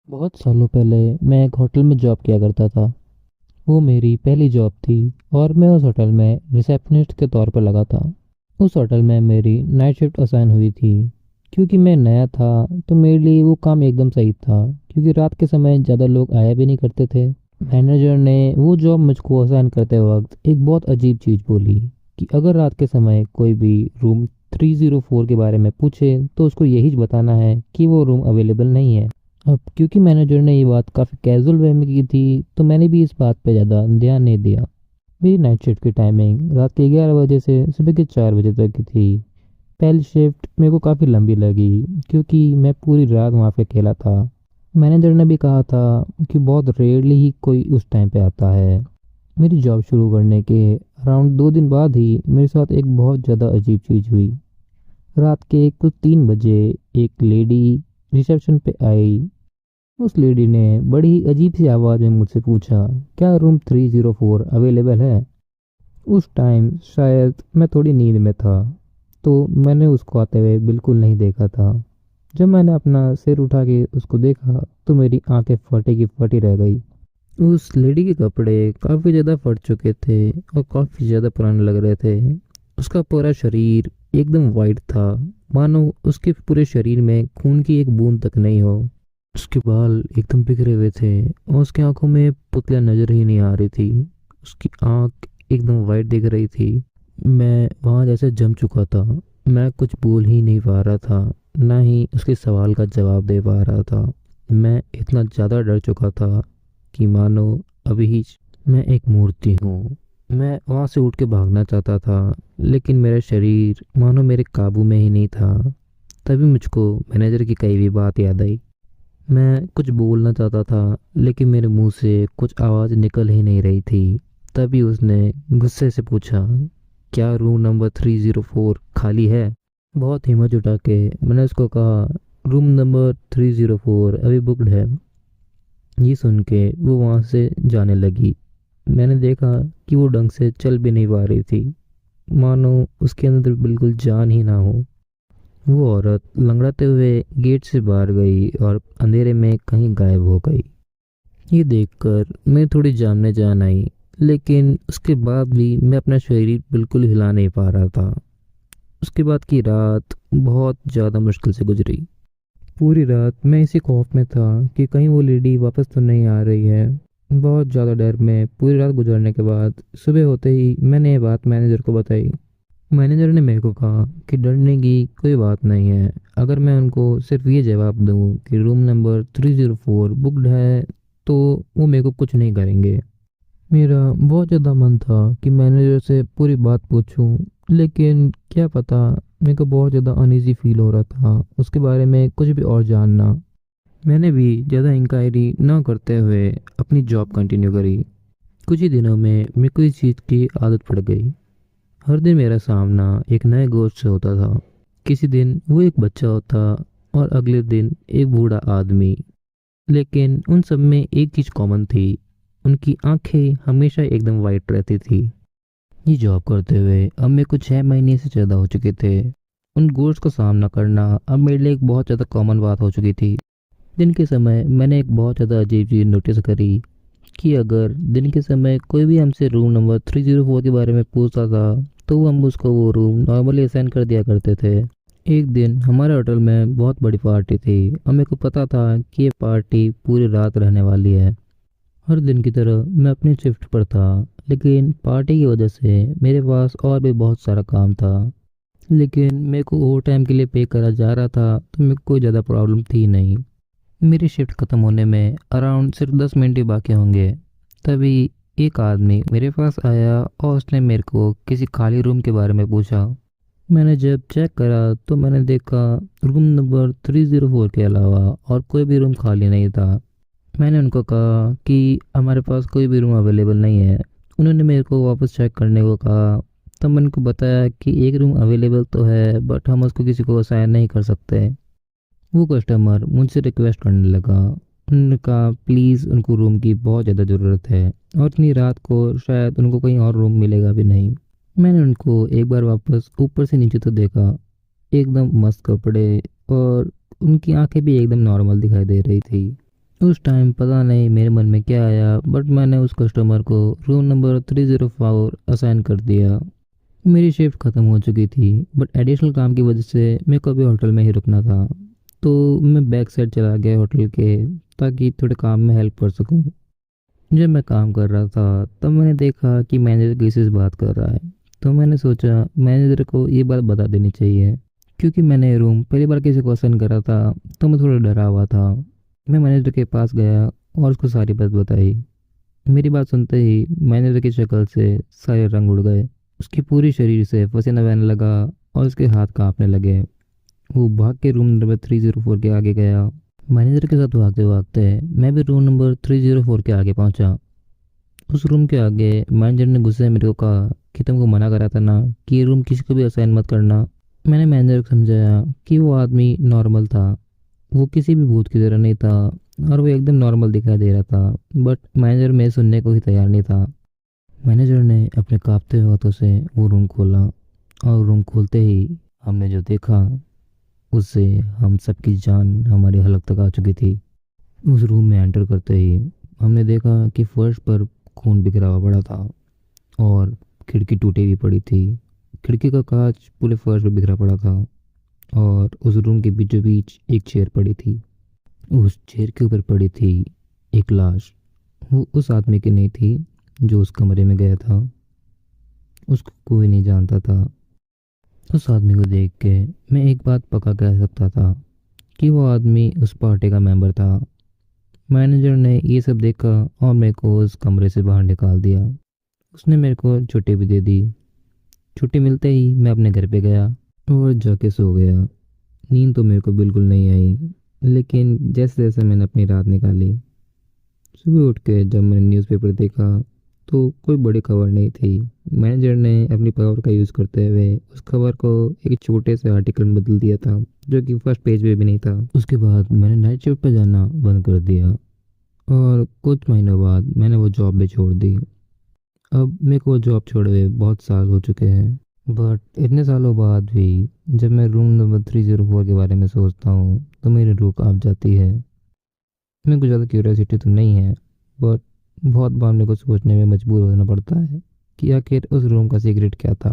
बहुत सालों पहले मैं एक होटल में जॉब किया करता था। वो मेरी पहली जॉब थी और मैं उस होटल में रिसेप्शनिस्ट के तौर पर लगा था। उस होटल में मेरी नाइट शिफ्ट असाइन हुई थी। क्योंकि मैं नया था तो मेरे लिए वो काम एकदम सही था, क्योंकि रात के समय ज़्यादा लोग आया भी नहीं करते थे। मैनेजर ने वो जॉब मुझको असाइन करते वक्त एक बहुत अजीब चीज़ बोली कि अगर रात के समय कोई भी रूम 304 के बारे में पूछे तो उसको यही बताना है कि वो रूम अवेलेबल नहीं है। अब क्योंकि मैनेजर ने ये बात काफ़ी कैजुअल वे में की थी, तो मैंने भी इस बात पे ज़्यादा ध्यान नहीं दिया। मेरी नाइट शिफ्ट की टाइमिंग रात के 11 बजे से सुबह के 4 बजे तक की थी। पहली शिफ्ट मेरे को काफ़ी लंबी लगी, क्योंकि मैं पूरी रात वहाँ पे अकेला था। मैनेजर ने भी कहा था कि बहुत रेयरली ही कोई उस टाइम पे आता है। मेरी जॉब शुरू करने के अराउंड 2 दिन बाद ही मेरे साथ एक बहुत ज़्यादा अजीब चीज़ हुई। रात के कुछ 3 बजे एक लेडी रिसेप्शन पे आई। उस लेडी ने बड़ी ही अजीब सी आवाज़ में मुझसे पूछा, क्या रूम 304 अवेलेबल है। उस टाइम शायद मैं थोड़ी नींद में था, तो मैंने उसको आते हुए बिल्कुल नहीं देखा था। जब मैंने अपना सिर उठा के उसको देखा तो मेरी आंखें फटी की फटी रह गई। उस लेडी के कपड़े काफ़ी ज़्यादा फट चुके थे और काफ़ी ज़्यादा पुराने लग रहे थे। उसका पूरा शरीर एकदम वाइट था, मानो उसके पूरे शरीर में खून की एक बूंद तक नहीं हो। उसके बाल एकदम बिखरे हुए थे और उसकी आंखों में पुतलियां नजर ही नहीं आ रही थी। उसकी आंख एकदम वाइट दिख रही थी। मैं वहां जैसे जम चुका था। मैं कुछ बोल ही नहीं पा रहा था, ना ही उसके सवाल का जवाब दे पा रहा था। मैं इतना ज़्यादा डर चुका था कि मानो अभी ही मैं एक मूर्ति हूँ। मैं वहां से उठ के भागना चाहता था, लेकिन मेरा शरीर मानो मेरे काबू में ही नहीं था। तभी मुझको मैनेजर की कही हुई बात याद आई। मैं कुछ बोलना चाहता था, लेकिन मेरे मुंह से कुछ आवाज़ निकल ही नहीं रही थी। तभी उसने गुस्से से पूछा, क्या रूम नंबर 304 खाली है। बहुत हिम्मत जुटा के मैंने उसको कहा, रूम नंबर 304 अभी बुकड है। ये सुन के वो वहाँ से जाने लगी। मैंने देखा कि वो ढंग से चल भी नहीं पा रही थी, मानो उसके अंदर बिल्कुल जान ही ना हो। वो औरत लंगड़ाते हुए गेट से बाहर गई और अंधेरे में कहीं गायब हो गई। ये देखकर मैं थोड़ी जान में जान आई, लेकिन उसके बाद भी मैं अपना शरीर बिल्कुल हिला नहीं पा रहा था। उसके बाद की रात बहुत ज़्यादा मुश्किल से गुजरी। पूरी रात मैं इसी खौफ में था कि कहीं वो लेडी वापस तो नहीं आ रही है। बहुत ज़्यादा डर में पूरी रात गुजरने के बाद सुबह होते ही मैंने ये बात मैनेजर को बताई। मैनेजर ने मेरे को कहा कि डरने की कोई बात नहीं है। अगर मैं उनको सिर्फ ये जवाब दूं कि रूम नंबर 304 बुकड है, तो वो मेरे को कुछ नहीं करेंगे। मेरा बहुत ज़्यादा मन था कि मैनेजर से पूरी बात पूछूं, लेकिन क्या पता, मेरे को बहुत ज़्यादा अनईजी फील हो रहा था उसके बारे में कुछ भी और जानना। मैंने भी ज़्यादा इंक्वायरी न करते हुए अपनी जॉब कंटिन्यू करी। कुछ ही दिनों में मेरे को इस चीज़ की आदत पड़ गई। हर दिन मेरा सामना एक नए गोश्त से होता था। किसी दिन वो एक बच्चा होता और अगले दिन एक बूढ़ा आदमी। लेकिन उन सब में एक चीज़ कॉमन थी, उनकी आंखें हमेशा एकदम वाइट रहती थी। ये जॉब करते हुए अब मेरे को 6 महीने से ज़्यादा हो चुके थे। उन गोश्त का सामना करना अब मेरे लिए एक बहुत ज़्यादा कॉमन बात हो चुकी थी। दिन के समय मैंने एक बहुत ज़्यादा अजीब चीज़ नोटिस करी कि अगर दिन के समय कोई भी हमसे रूम नंबर 304 के बारे में पूछता था, तो हम उसको वो रूम नॉर्मली असाइन कर दिया करते थे। एक दिन हमारे होटल में बहुत बड़ी पार्टी थी और मेरे को पता था कि ये पार्टी पूरी रात रहने वाली है। हर दिन की तरह मैं अपनी शिफ्ट पर था, लेकिन पार्टी की वजह से मेरे पास और भी बहुत सारा काम था। लेकिन मेरे को ओवर टाइम के लिए पे करा जा रहा था, तो मेरे को कोई ज़्यादा प्रॉब्लम थी नहीं। मेरी शिफ्ट ख़त्म होने में अराउंड सिर्फ 10 मिनट ही बाकी होंगे। तभी एक आदमी मेरे पास आया और उसने मेरे को किसी खाली रूम के बारे में पूछा। मैंने जब चेक करा तो मैंने देखा रूम नंबर 304 के अलावा और कोई भी रूम खाली नहीं था। मैंने उनको कहा कि हमारे पास कोई भी रूम अवेलेबल नहीं है। उन्होंने मेरे को वापस चेक करने को कहा। तब मैंने उनको बताया कि एक रूम अवेलेबल तो है, बट हम उसको किसी को असाइन नहीं कर सकते। वो कस्टमर मुझसे रिक्वेस्ट करने लगा। उन्होंने कहा प्लीज़, उनको रूम की बहुत ज़्यादा ज़रूरत है और इतनी रात को शायद उनको कहीं और रूम मिलेगा भी नहीं। मैंने उनको एक बार वापस ऊपर से नीचे तो देखा, एकदम मस्त कपड़े और उनकी आंखें भी एकदम नॉर्मल दिखाई दे रही थी। उस टाइम पता नहीं मेरे मन में क्या आया, बट मैंने उस कस्टमर को रूम नंबर 304 असाइन कर दिया। मेरी शिफ्ट ख़त्म हो चुकी थी, बट एडिशनल काम की वजह से मेरे को अभी होटल में ही रुकना था। तो मैं बैक साइड चला गया होटल के, ताकि थोड़े काम में हेल्प कर सकूं। जब मैं काम कर रहा था तब मैंने देखा कि मैनेजर किसी से बात कर रहा है। तो मैंने सोचा मैनेजर को ये बात बता देनी चाहिए, क्योंकि मैंने रूम पहली बार किसी को असाइन करा था, तो मैं थोड़ा डरा हुआ था। मैं मैनेजर के पास गया और उसको सारी बात बताई। मेरी बात सुनते ही मैनेजर की शक्ल से सारे रंग उड़ गए। उसके पूरे शरीर से पसीना बहने लगा और उसके हाथ कांपने लगे। वो भाग के रूम नंबर 304 के आगे गया। मैनेजर के साथ भागते भागते मैं भी रूम नंबर 304 के आगे पहुंचा। उस रूम के आगे मैनेजर ने गुस्से में मेरे को कहा कि तुमको मना करा था ना कि ये रूम किसी को भी असाइन मत करना। मैंने मैनेजर को समझाया कि वो आदमी नॉर्मल था, वो किसी भी भूत की तरह नहीं था, और वो एकदम नॉर्मल दिखाई दे रहा था। बट मैनेजर मेरे सुनने को ही तैयार नहीं था। मैनेजर ने अपने कांपते हुए हाथों से वो रूम खोला, और रूम खोलते ही हमने जो देखा उससे हम सबकी जान हमारी हलक तक आ चुकी थी। उस रूम में एंटर करते ही हमने देखा कि फर्श पर खून बिखरा हुआ पड़ा था, और खिड़की टूटी हुई पड़ी थी। खिड़की का कांच पूरे फर्श पर बिखरा पड़ा था, और उस रूम के बीचों बीच एक चेयर पड़ी थी। उस चेयर के ऊपर पड़ी थी एक लाश। वो उस आदमी की नहीं थी जो उस कमरे में गया था। उसको कोई नहीं जानता था। उस आदमी को देख के मैं एक बात पक्का कह सकता था कि वो आदमी उस पार्टी का मेंबर था। मैनेजर ने ये सब देखा और मेरे को उस कमरे से बाहर निकाल दिया। उसने मेरे को छुट्टी भी दे दी। छुट्टी मिलते ही मैं अपने घर पे गया और जाके सो गया। नींद तो मेरे को बिल्कुल नहीं आई, लेकिन जैसे जैसे मैंने अपनी रात निकाली, सुबह उठ के जब मैंने न्यूज़पेपर देखा तो कोई बड़ी खबर नहीं थी। मैनेजर ने अपनी पावर का यूज़ करते हुए उस खबर को एक छोटे से आर्टिकल में बदल दिया था, जो कि फर्स्ट पेज पे भी नहीं था। उसके बाद मैंने नाइट शिफ्ट पर जाना बंद कर दिया, और कुछ महीनों बाद मैंने वो जॉब भी छोड़ दी। अब मेरे को जॉब छोड़े हुए बहुत साल हो चुके हैं, बट इतने सालों बाद भी जब मैं रूम नंबर 304 के बारे में सोचता हूँ तो मेरी रूह कांप जाती है। मेरे को ज़्यादा क्यूरियोसिटी तो नहीं है, बट बहुत बार मेरे को सोचने में मजबूर होना पड़ता है कि आखिर उस रूम का सीक्रेट क्या था।